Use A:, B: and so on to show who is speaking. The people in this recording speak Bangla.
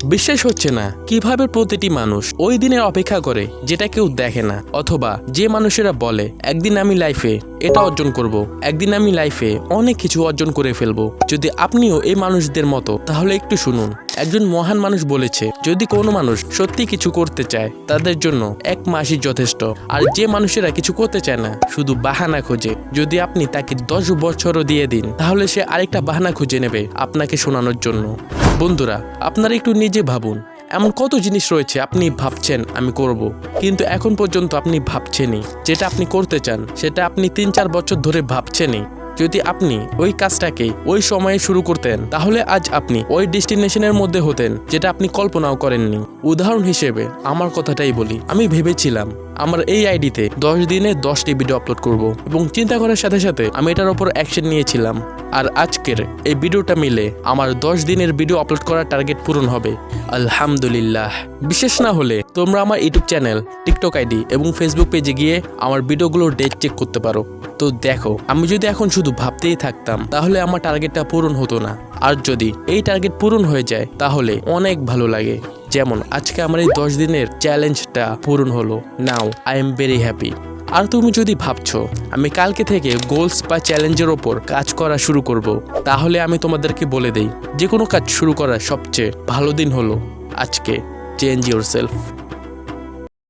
A: বিশ্বাস হচ্ছে না কিভাবে প্রতিটি মানুষ ওই দিনের অপেক্ষা করে যেটা কেউ দেখে না, অথবা যে মানুষেরা বলে একদিন আমি লাইফে এটা অর্জন করব, একদিন আমি লাইফে অনেক কিছু অর্জন করে ফেলবো। যদি আপনিও এই মানুষদের মতো, তাহলে একটু শুনুন। একজন মহান মানুষ বলেছে, যদি কোনো মানুষ সত্যি কিছু করতে চায় তাদের জন্য 1 মাসই যথেষ্ট। আর যে মানুষেরা কিছু করতে চায় না, শুধু বাহানা খোঁজে, যদি আপনি তাকে 10 বছরও দিয়ে দিন, তাহলে সে আরেকটা বাহানা খুঁজে নেবে আপনাকে শোনানোর জন্য। বন্ধুরা, আপনারা একটু নিজে ভাবুন, এমন কত জিনিস রয়েছে আপনি ভাবছেন আমি করব, কিন্তু এখন পর্যন্ত আপনি ভাবছেনই। যেটা আপনি করতে চান সেটা আপনি 3-4 বছর ধরে ভাবছেনই। যদি আপনি ওই কাজটাকে ওই সময়ে শুরু করতেন, তাহলে আজ আপনি ওই ডেস্টিনেশনের মধ্যে হতেন যেটা আপনি কল্পনাও করেননি। উদাহরণ হিসেবে আমার কথাটাই বলি, আমি ভেবেছিলাম আমার এই আইডিতে 10 দিনে 10টি ভিডিও আপলোড করব, এবং চিন্তা করার সাথে সাথে আমি এটার উপর অ্যাকশন নিয়েছিলাম। আর আজকের এই ভিডিওটা মিলে আমার 10 দিনের ভিডিও আপলোড করার টার্গেট পূরণ হবে, আলহামদুলিল্লাহ। বিশেষ না হলে তোমরা আমার ইউটিউব চ্যানেল, টিকটক আইডি এবং ফেসবুক পেজে গিয়ে আমার ভিডিওগুলোর ডেট চেক করতে পারো। তো দেখো, আমি যদি এখন শুধু ভাবতেই থাকতাম তাহলে আমার টার্গেটটা পূরণ হতো না। আর যদি এই টার্গেট পূরণ হয়ে যায় তাহলে অনেক ভালো লাগে। যেমন আজকে আমার এই 10 দিনের চ্যালেঞ্জটা পূরণ হলো। Now I am very happy. আর তুমি যদি ভাবছো আমি কালকে থেকে গোলস বা চ্যালেঞ্জের ওপর কাজ করা শুরু করব, তাহলে আমি তোমাদেরকে বলে দেই, যে কোনো কাজ শুরু করার সবচেয়ে ভালো দিন হলো আজকে। Change yourself.